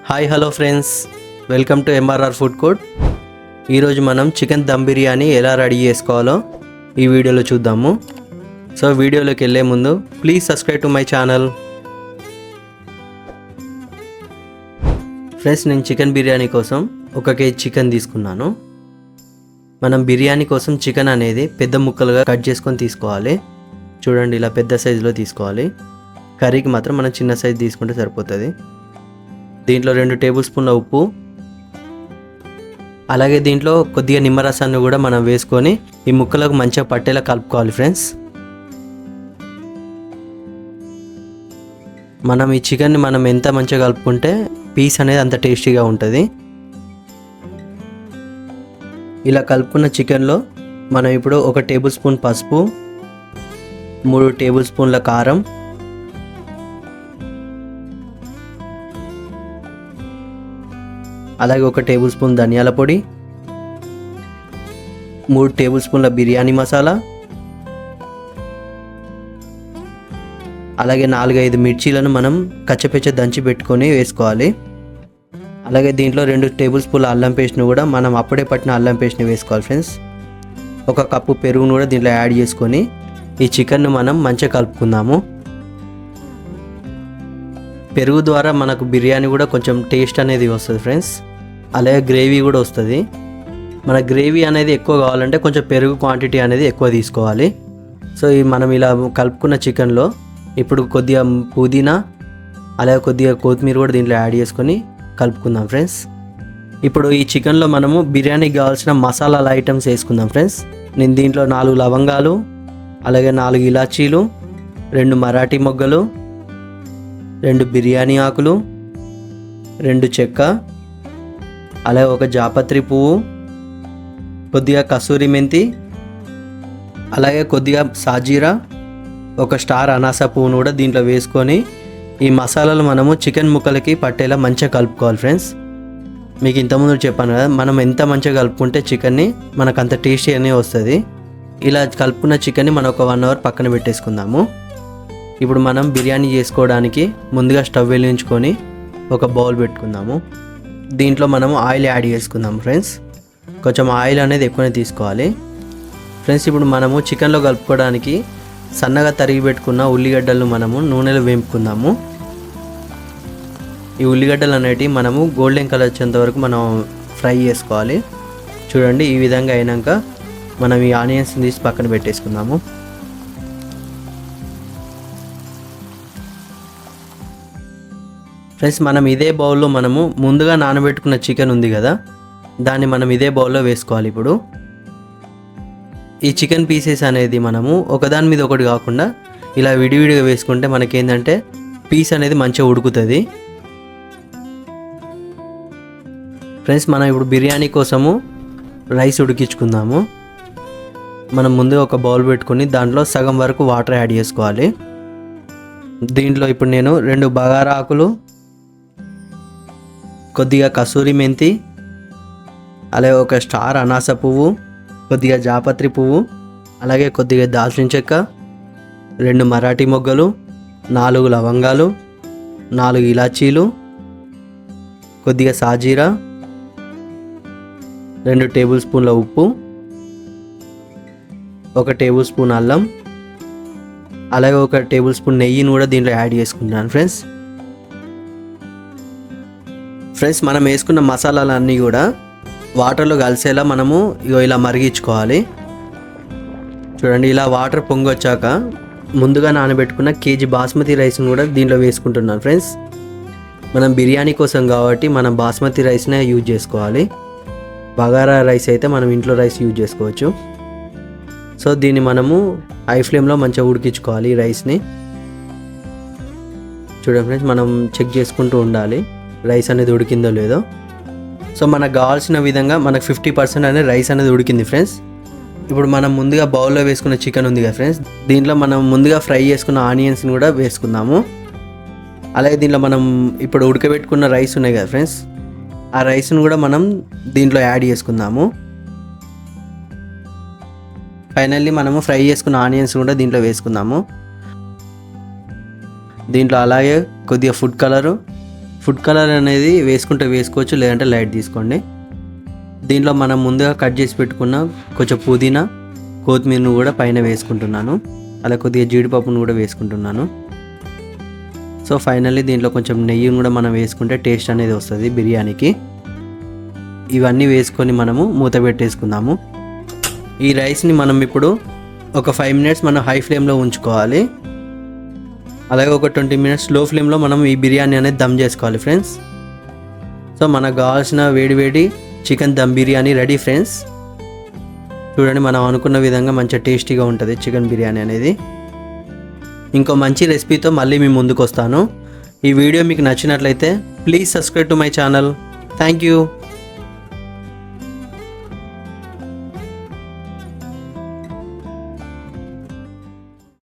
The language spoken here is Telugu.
Hi hello friends, welcome to MRR food court. ఈరోజు మనం చికెన్ దమ్ బిర్యానీ ఎలా రెడీ చేసుకోవాలో ఈ వీడియోలో చూద్దాము. సో వీడియోలోకి వెళ్ళే ముందు please subscribe to my channel. Friends, నేను చికెన్ బిర్యానీ కోసం 1 కేజీ చికెన్ తీసుకున్నాను. మనం బిర్యానీ కోసం చికెన్ అనేది పెద్ద ముక్కలుగా కట్ చేసుకొని తీసుకోవాలి. చూడండి, ఇలా పెద్ద సైజులో తీసుకోవాలి. కర్రీకి మాత్రం మనం చిన్న సైజు తీసుకుంటే సరిపోతుంది. దీంట్లో 2 టేబుల్ స్పూన్ల ఉప్పు, అలాగే దీంట్లో కొద్దిగా నిమ్మరసాన్ని కూడా మనం వేసుకొని ఈ ముక్కలకు మంచిగా పట్టేలా కలుపుకోవాలి. ఫ్రెండ్స్, మనం ఈ చికెన్ని మనం ఎంత మంచిగా కలుపుకుంటే పీస్ అనేది అంత టేస్టీగా ఉంటుంది. ఇలా కలుపుకున్న చికెన్లో మనం ఇప్పుడు 1 టేబుల్ స్పూన్ పసుపు, 3 టేబుల్ స్పూన్ల కారం, అలాగే 1 టేబుల్ స్పూన్ ధనియాల పొడి, 3 టేబుల్ స్పూన్ల బిర్యానీ మసాలా, అలాగే 4-5 మిర్చీలను మనం కచ్చపెచ్చ దంచి పెట్టుకొని వేసుకోవాలి. అలాగే దీంట్లో 2 టేబుల్ స్పూన్ల అల్లం పేస్ట్ని కూడా మనం అప్పుడే పట్టిన అల్లం పేస్ట్ని వేసుకోవాలి. ఫ్రెండ్స్, 1 కప్పు పెరుగును కూడా దీంట్లో యాడ్ చేసుకొని ఈ చికెన్ను మనం మంచిగా కలుపుకుందాము. పెరుగు ద్వారా మనకు బిర్యానీ కూడా కొంచెం టేస్ట్ అనేది వస్తుంది. ఫ్రెండ్స్, అలాగే గ్రేవీ కూడా వస్తుంది. మన గ్రేవీ అనేది ఎక్కువ కావాలంటే కొంచెం పెరుగు క్వాంటిటీ అనేది ఎక్కువ తీసుకోవాలి. సో మనం ఇలా కలుపుకున్న చికెన్లో ఇప్పుడు కొద్దిగా పుదీనా, అలాగే కొద్దిగా కొత్తిమీర కూడా దీంట్లో యాడ్ చేసుకొని కలుపుకుందాం. ఫ్రెండ్స్, ఇప్పుడు ఈ చికెన్లో మనము బిర్యానీకి కావాల్సిన మసాలాల ఐటమ్స్ వేసుకుందాం. ఫ్రెండ్స్, నేను దీంట్లో 4 లవంగాలు, అలాగే 4 ఇలాచీలు, 2 మరాఠీ మొగ్గలు, 2 బిర్యానీ ఆకులు, 2 చెక్క, అలాగే 1 జాపత్రి పువ్వు, కొద్దిగా కసూరి మెంతి, అలాగే కొద్దిగా సాజీరా, 1 స్టార్ అనాస పువ్వును కూడా దీంట్లో వేసుకొని ఈ మసాలాలు మనము చికెన్ ముక్కలకి పట్టేలా మంచిగా కలుపుకోవాలి. ఫ్రెండ్స్, మీకు ఇంతకుముందు చెప్పాను కదా, మనం ఎంత మంచిగా కలుపుకుంటే చికెన్ని మనకు అంత టేస్టీ అనేది వస్తుంది. ఇలా కలుపుకున్న చికెన్ని మనం ఒక 1 అవర్ పక్కన పెట్టేసుకుందాము. ఇప్పుడు మనం బిర్యానీ చేసుకోవడానికి ముందుగా స్టవ్ వెలిగించుకొని ఒక బౌల్ పెట్టుకుందాము. దీంట్లో మనము ఆయిల్ యాడ్ చేసుకుందాం. ఫ్రెండ్స్, కొంచెం ఆయిల్ అనేది ఎక్కువనే తీసుకోవాలి. ఫ్రెండ్స్, ఇప్పుడు మనము చికెన్లో కలుపుకోవడానికి సన్నగా తరిగి పెట్టుకున్న ఉల్లిగడ్డలను మనము నూనెలో వేపుకుందాము. ఈ ఉల్లిగడ్డలు అనేటివి మనము గోల్డెన్ కలర్ వచ్చేంత వరకు మనం ఫ్రై చేసుకోవాలి. చూడండి, ఈ విధంగా అయినాక మనం ఈ ఆనియన్స్ తీసి పక్కన పెట్టేసుకుందాము. ఫ్రెండ్స్, మనం ఇదే బౌల్లో మనము ముందుగా నానబెట్టుకున్న చికెన్ ఉంది కదా, దాన్ని మనం ఇదే బౌల్లో వేసుకోవాలి. ఇప్పుడు ఈ చికెన్ పీసెస్ అనేది మనము ఒకదాని మీద ఒకటి కాకుండా ఇలా విడివిడిగా వేసుకుంటే మనకేంటంటే పీస్ అనేది మంచిగా ఉడుకుతుంది. ఫ్రెండ్స్, మనం ఇప్పుడు బిర్యానీ కోసము రైస్ ఉడికించుకుందాము. మనం ముందుగా ఒక బౌల్ పెట్టుకుని దాంట్లో సగం వరకు వాటర్ యాడ్ చేసుకోవాలి. దీంట్లో ఇప్పుడు నేను 2 బగారా ఆకులు, కొద్దిగా కసూరి మెంతి, అలాగే 1 స్టార్ అనాస పువ్వు, కొద్దిగా జాపత్రి పువ్వు, అలాగే కొద్దిగా దాల్చిన చెక్క, 2 మరాఠీ మొగ్గలు, 4 లవంగాలు, 4 ఇలాచీలు, కొద్దిగా సాజీరా, 2 టేబుల్ స్పూన్ల ఉప్పు, 1 టేబుల్ స్పూన్ అల్లం, అలాగే 1 టేబుల్ స్పూన్ నెయ్యిని కూడా దీంట్లో యాడ్ చేసుకుంటాను. ఫ్రెండ్స్, మనం వేసుకున్న మసాలాలన్నీ కూడా వాటర్లో కలిసేలా మనము ఇలా మరిగించుకోవాలి. చూడండి, ఇలా వాటర్ పొంగొచ్చాక ముందుగా నానబెట్టుకున్న కేజీ బాస్మతి రైస్ని కూడా దీంట్లో వేసుకుంటున్నాను. ఫ్రెండ్స్, మనం బిర్యానీ కోసం కాబట్టి మనం బాస్మతి రైస్నే యూజ్ చేసుకోవాలి. బగారా రైస్ అయితే మనం ఇంట్లో రైస్ యూజ్ చేసుకోవచ్చు. సో దీన్ని మనము హై ఫ్లేమ్లో మంచిగా ఉడికించుకోవాలి ఈ రైస్ని. చూడండి ఫ్రెండ్స్, మనం చెక్ చేసుకుంటూ ఉండాలి రైస్ అనేది ఉడికిందో లేదో. సో మనకు కావాల్సిన విధంగా మనకు 50% అనేది రైస్ అనేది ఉడికింది. ఫ్రెండ్స్, ఇప్పుడు మనం ముందుగా బౌల్లో వేసుకున్న చికెన్ ఉంది కదా ఫ్రెండ్స్, దీంట్లో మనం ముందుగా ఫ్రై చేసుకున్న ఆనియన్స్ని కూడా వేసుకుందాము. అలాగే దీంట్లో మనం ఇప్పుడు ఉడకబెట్టుకున్న రైస్ ఉన్నాయి కదా ఫ్రెండ్స్, ఆ రైస్ను కూడా మనం దీంట్లో యాడ్ చేసుకుందాము. ఫైనల్లీ మనము ఫ్రై చేసుకున్న ఆనియన్స్ కూడా దీంట్లో వేసుకుందాము. దీంట్లో అలాగే కొద్దిగా ఫుడ్ కలరు, ఫుడ్ కలర్ అనేది వేసుకుంటే వేసుకోవచ్చు, లేదంటే లైట్ తీసుకోండి. దీంట్లో మనం ముందుగా కట్ చేసి పెట్టుకున్న కొంచెం పుదీనా, కొత్తిమీరను కూడా పైన వేసుకుంటున్నాను. అలా కొద్దిగా జీడిపప్పును కూడా వేసుకుంటున్నాను. సో ఫైనల్లీ దీంట్లో కొంచెం నెయ్యిని కూడా మనం వేసుకుంటే టేస్ట్ అనేది వస్తుంది బిర్యానీకి. ఇవన్నీ వేసుకొని మనము మూత పెట్టేసుకుందాము. ఈ రైస్ని మనం ఇప్పుడు ఒక 5 మినిట్స్ మనం హై ఫ్లేమ్లో ఉంచుకోవాలి. అలాగే ఒక 20 మినిట్స్ లో ఫ్లేమ్లో మనం ఈ బిర్యానీ అనేది దమ్ చేసుకోవాలి ఫ్రెండ్స్. సో మనకు కావాల్సిన వేడి chicken dum biryani ready friends. చూడండి, మనం అనుకున్న విధంగా మంచిగా టేస్టీగా ఉంటుంది చికెన్ బిర్యానీ అనేది. ఇంకో మంచి రెసిపీతో మళ్ళీ మీ ముందుకు వస్తాను. ఈ వీడియో మీకు నచ్చినట్లయితే please subscribe to my channel. Thank you.